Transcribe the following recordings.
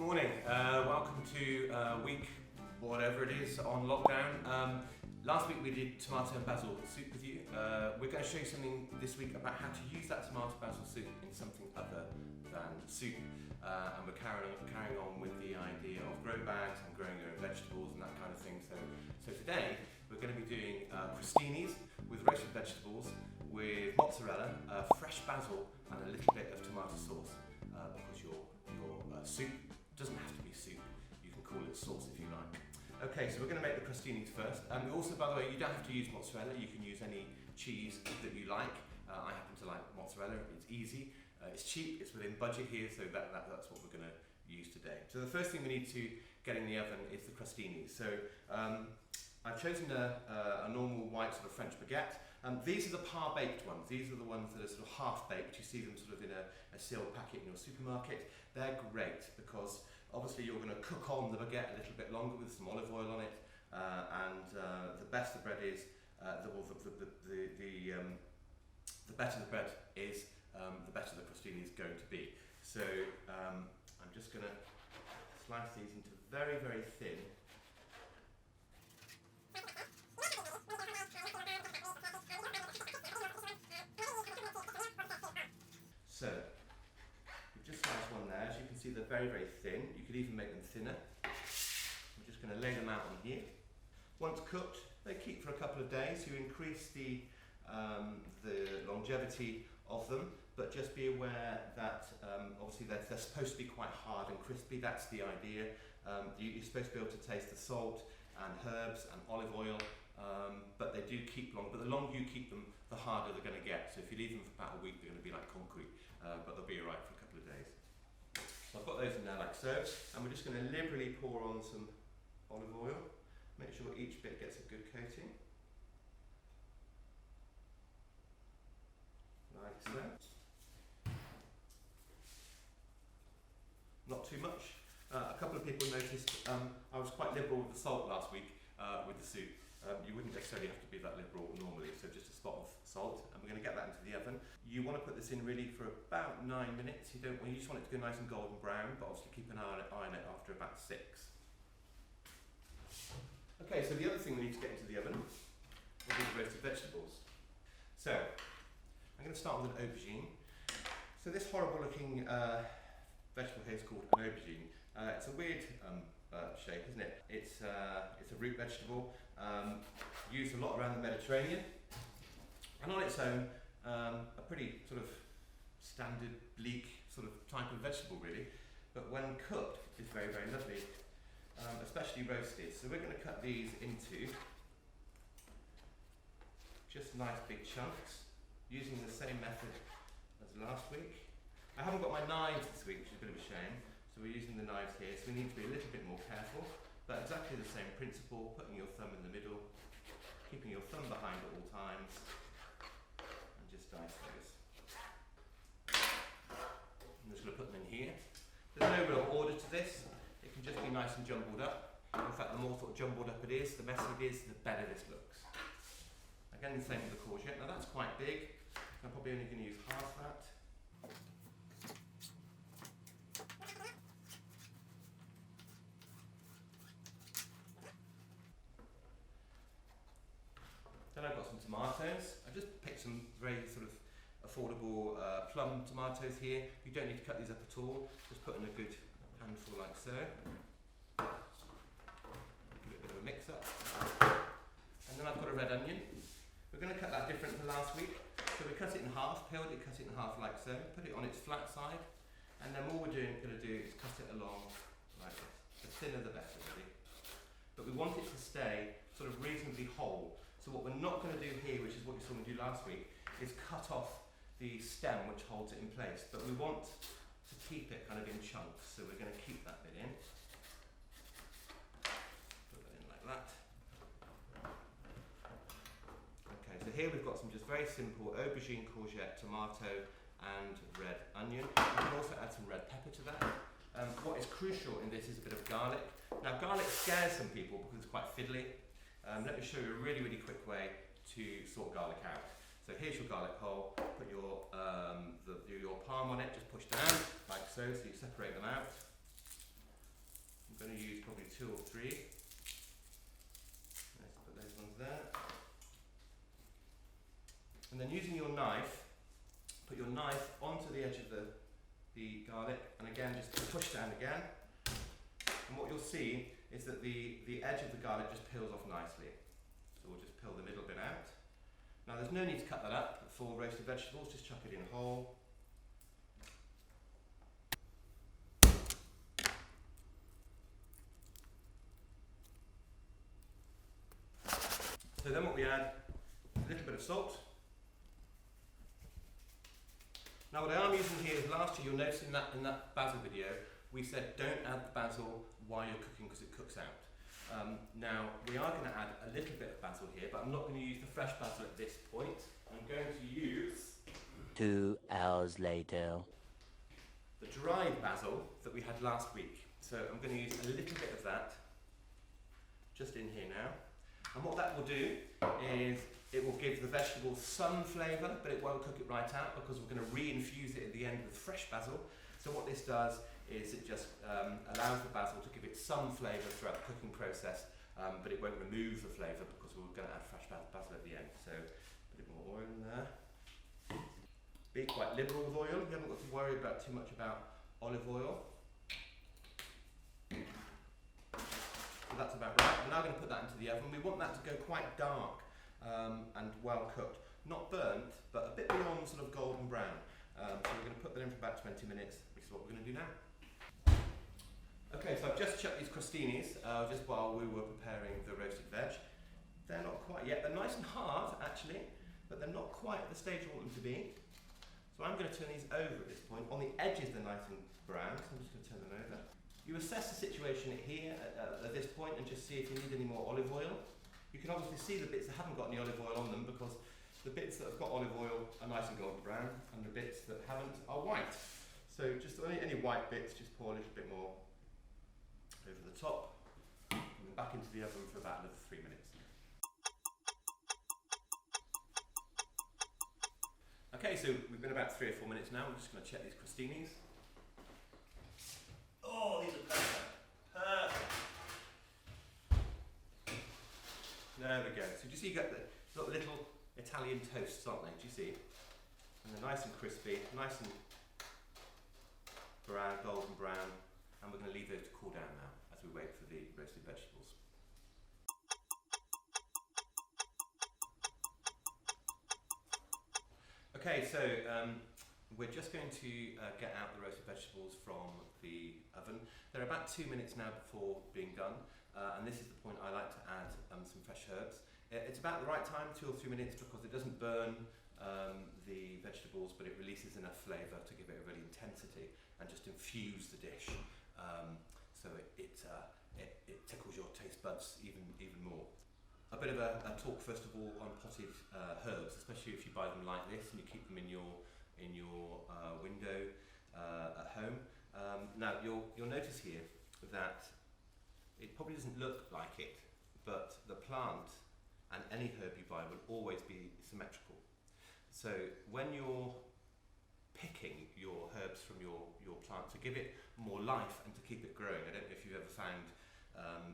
Morning, welcome to week whatever it is on lockdown. Last week we did tomato and basil soup with you. We're going to show you something this week about how to use that tomato basil soup in something other than soup. And we're carrying on with the idea of grow bags and growing your own vegetables and that kind of thing. So today we're going to be doing crostinis with roasted vegetables, with mozzarella, fresh basil and a little bit of tomato sauce, because your soup doesn't have to be soup. You can call it sauce if you like. Okay, so we're going to make the crostinis first. Also, by the way, you don't have to use mozzarella. You can use any cheese that you like. I happen to like mozzarella. It's easy. It's cheap. It's within budget here, so that's what we're going to use today. So the first thing we need to get in the oven is the crostinis. So I've chosen a normal white sort of French baguette. These are the par-baked ones. These are the ones that are sort of half-baked. You see them sort of in a sealed packet in your supermarket. They're great because obviously you're going to cook on the baguette a little bit longer with some olive oil on it, and the best the bread is, the better the bread is, the better the crostini is going to be. So I'm just going to slice these into very, very thin. So, we've just sliced one there. As you can see, they're very, very thin. You could even make them thinner. I'm just going to lay them out on here. Once cooked, they keep for a couple of days. You increase the longevity of them, but just be aware that obviously they're supposed to be quite hard and crispy. That's the idea. You're supposed to be able to taste the salt and herbs and olive oil, but they do keep long. But the longer you keep them, the harder they're going to get. So if you leave them for about a week, they're going to be like concrete, but they'll be alright for a couple of days. So I've got those in there like so, and we're just going to liberally pour on some olive oil. Make sure each bit gets a good coating, like so. Not too much. A couple of people noticed I was quite liberal with the salt last week with the soup. You wouldn't necessarily have to be that liberal normally, so just a spot of salt, and we're going to get that into the oven. You want to put this in really for about 9 minutes. You just want it to go nice and golden brown, but obviously keep an eye on it after about 6. Okay, so the other thing we need to get into the oven will be the roasted vegetables. So I'm going to start with an aubergine. So this horrible looking vegetable here is called an aubergine. It's a weird shape, isn't it? It's a root vegetable, used a lot around the Mediterranean, and on its own, a pretty sort of standard bleak sort of type of vegetable really, but when cooked it's very, very lovely, especially roasted. So we're going to cut these into just nice big chunks, using the same method as last week. I haven't got my knives this week, which is a bit of a shame. So we're using the knives here, so we need to be a little bit more careful, but exactly the same principle, putting your thumb in the middle, keeping your thumb behind at all times, and just dice those. I'm just going to put them in here. There's no real order to this, it can just be nice and jumbled up. In fact, the more sort of jumbled up it is, the messier it is, the better this looks. Again, the same with the courgette. Now that's quite big, I'm probably only going to use half that. Then I've got some tomatoes. I've just picked some very sort of affordable plum tomatoes here. You don't need to cut these up at all. Just put in a good handful like so. Give it a bit of a mix up. And then I've got a red onion. We're going to cut that different to last week. So we cut it in half, peeled it, cut it in half like so. Put it on its flat side. And then all we're going to do is cut it along like this. The thinner the better really. But we want it to stay sort of reasonably whole. So what we're not going to do here, which is what you saw me do last week, is cut off the stem which holds it in place. But we want to keep it kind of in chunks, so we're going to keep that bit in. Put that in like that. Okay, so here we've got some just very simple aubergine, courgette, tomato and red onion. We can also add some red pepper to that. What is crucial in this is a bit of garlic. Now garlic scares some people because it's quite fiddly. Let me show you a really, really quick way to sort garlic out. So here's your garlic hole, put your palm on it, just push down like so, so you separate them out. going to use probably 2 or 3. Let's put those ones there. And then using your knife, put your knife onto the edge of the garlic, and again just push down again. And what you'll see is that the edge of the garlic just peels off nicely. So we'll just peel the middle bit out. Now there's no need to cut that up for roasted vegetables, just chuck it in whole. So then what we add is a little bit of salt. Now what I am using here is last year, you'll notice in that basil video, we said don't add the basil while you're cooking because it cooks out. Now we are going to add a little bit of basil here, but I'm not going to use the fresh basil at this point. I'm going to use 2 hours later. the dried basil that we had last week. So I'm going to use a little bit of that just in here now. And what that will do is it will give the vegetables some flavour, but it won't cook it right out because we're going to re-infuse it at the end with fresh basil. So what this does is it just allows the basil to give it some flavour throughout the cooking process, but it won't remove the flavour because we're going to add fresh basil at the end. So a bit more oil in there. Be quite liberal with oil. You haven't got to worry about too much about olive oil. So that's about right. We're now going to put that into the oven. We want that to go quite dark and well cooked. Not burnt, but a bit beyond sort of golden brown. So we're going to put that in for about 20 minutes, which is what we're going to do now. Okay, so I've just chucked these crostinis just while we were preparing the roasted veg. They're not quite yet. They're nice and hard, actually, but they're not quite at the stage I want them to be. So I'm going to turn these over at this point. On the edges, they're nice and brown, so I'm just going to turn them over. You assess the situation here at this point and just see if you need any more olive oil. You can obviously see the bits that haven't got any olive oil on them because the bits that have got olive oil are nice and golden brown and the bits that haven't are white. So just any white bits, just pour a little bit more over the top and then back into the oven for about another 3 minutes. Okay, so we've been about 3 or 4 minutes now. We're just going to check these crostinis. Oh, these are perfect. Perfect. There we go. So do you see you got the little Italian toasts, aren't they? Do you see? And they're nice and crispy, nice and brown, golden brown. And we're going to leave those to cool down now as we wait for the roasted vegetables. Okay, so we're just going to get out the roasted vegetables from the oven. They're about 2 minutes now before being done, and this is the point I like to add some fresh herbs. It's about the right time, 2 or 3 minutes, because it doesn't burn the vegetables, but it releases enough flavour to give it a real intensity and just infuse the dish. So it tickles your taste buds even more. A bit of a talk first of all on potted herbs, especially if you buy them like this and you keep them in your window at home. Now you'll notice here that it probably doesn't look like it, but the plant and any herb you buy will always be symmetrical. So when you're picking your herbs from your plant to give it more life and to keep it growing, I don't know if you've ever found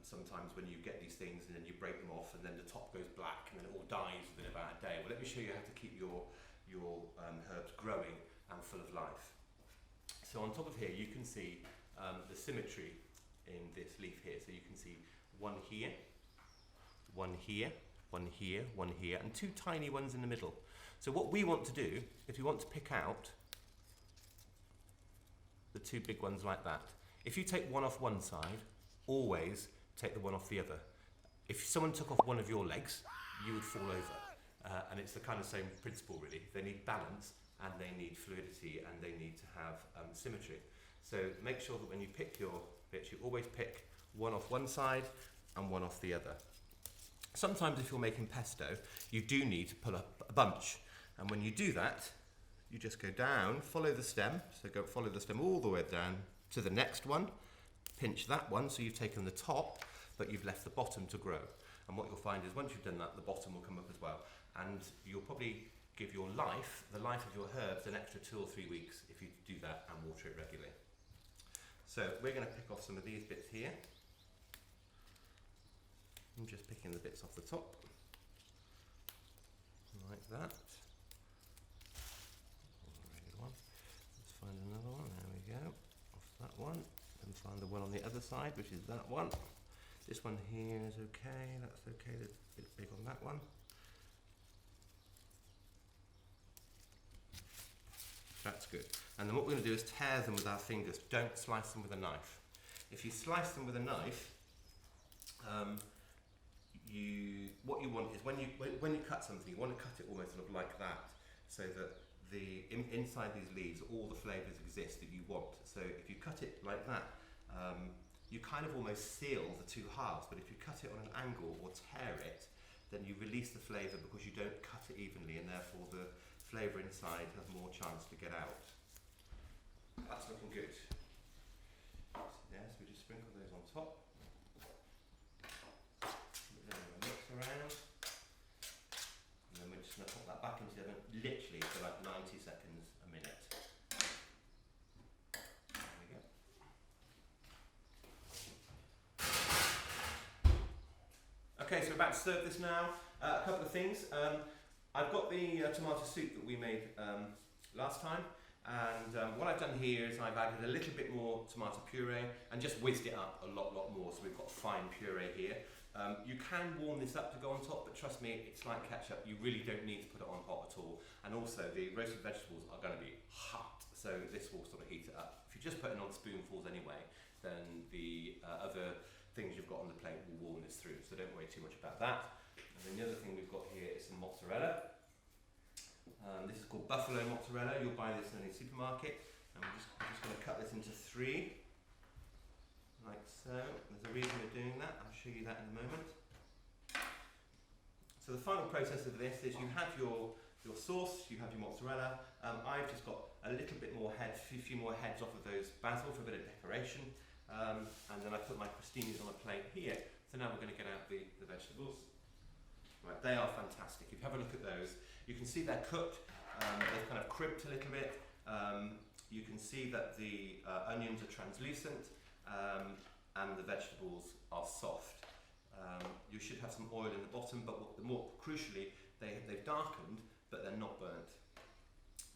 sometimes when you get these things and then you break them off and then the top goes black and then it all dies within about a day. Well, let me show you how to keep your herbs growing and full of life. So on top of here you can see the symmetry in this leaf here. So you can see one here, one here, one here, one here, and 2 tiny ones in the middle. So what we want to do is we want to pick out the 2 big ones like that. If you take one off one side, always take the one off the other. If someone took off one of your legs, you would fall over. And it's the kind of same principle really. They need balance and they need fluidity and they need to have symmetry. So make sure that when you pick your bits, you always pick one off one side and one off the other. Sometimes if you're making pesto, you do need to pull up a bunch. And when you do that, you just go down, follow the stem. So go follow the stem all the way down to the next one. Pinch that one, so you've taken the top, but you've left the bottom to grow. And what you'll find is once you've done that, the bottom will come up as well. And you'll probably give your life, the life of your herbs, an extra 2 or 3 weeks if you do that and water it regularly. So we're going to pick off some of these bits here. I'm just picking the bits off the top, like that. Let's find another one, there we go, off that one. Then find the one on the other side, which is that one. This one here is okay, that's okay, it's a bit big on that one. That's good. And then what we're going to do is tear them with our fingers, don't slice them with a knife. If you slice them with a knife, what you want is when you cut something, you want to cut it almost sort of like that, so that inside these leaves all the flavours exist that you want. So if you cut it like that, you kind of almost seal the two halves, but if you cut it on an angle or tear it, then you release the flavour because you don't cut it evenly, and therefore the flavour inside has more chance to get out. That's looking good. So there, so we just sprinkle those on top. Mix around, and then we're just going to put that back into the oven literally for like 90 seconds, a minute. There we go. Okay, so we're about to serve this now. A couple of things. I've got the tomato soup that we made last time, and what I've done here is I've added a little bit more tomato puree and just whizzed it up a lot more, so we've got fine puree here. You can warm this up to go on top, but trust me, it's like ketchup, you really don't need to put it on hot at all. And also the roasted vegetables are going to be hot, so this will sort of heat it up. If you just put it on spoonfuls anyway, then the other things you've got on the plate will warm this through, so don't worry too much about that. And then the other thing we've got here is some mozzarella. This is called buffalo mozzarella. You'll buy this in any supermarket. And we're just going to cut this into 3, like so. There's a reason we're doing that. I'll show you that in a moment. So the final process of this is you have your sauce, you have your mozzarella. I've just got a little bit more a few more heads off of those basil for a bit of decoration. And then I put my crostinis on a plate here. So now we're going to get out the vegetables. Right, they are fantastic. If you have a look at those, you can see they're cooked. They've kind of crimped a little bit. You can see that the onions are translucent and the vegetables are soft. You should have some oil in the bottom, but more crucially, they've darkened, but they're not burnt.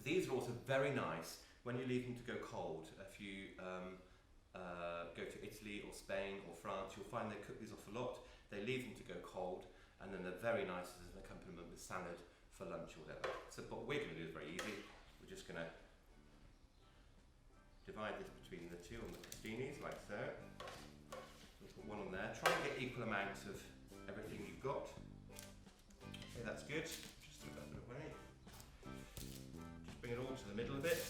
These are also very nice when you leave them to go cold. If you go to Italy or Spain or France, you'll find they cook these off a lot. They leave them to go cold, and then they're very nice as an accompaniment with salad for lunch or whatever. So what we're going to do is very easy. We're just going to divide this between the two on the crostinis, like so. We'll put one on there. Try and get equal amounts of everything you've got. Okay, that's good. Just put that bit away. Just bring it all to the middle a bit.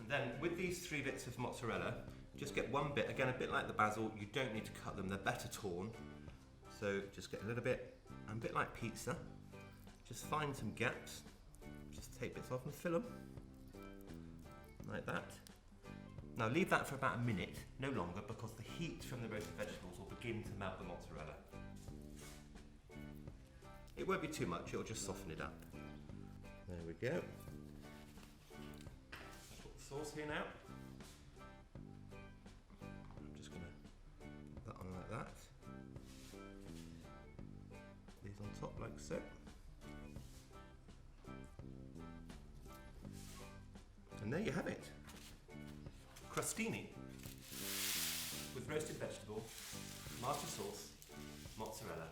And then with these 3 bits of mozzarella, just get one bit, again a bit like the basil, you don't need to cut them, they're better torn. So just get a little bit, and a bit like pizza, just find some gaps, just take bits off and fill them, like that. Now leave that for about a minute, no longer, because the heat from the roasted vegetables will begin to melt the mozzarella. It won't be too much, it'll just soften it up. There we go. I've got the sauce here now. I'm just going to put that on like that. These on top like so. And there you have it. Crostini with roasted vegetable, tomato sauce, mozzarella.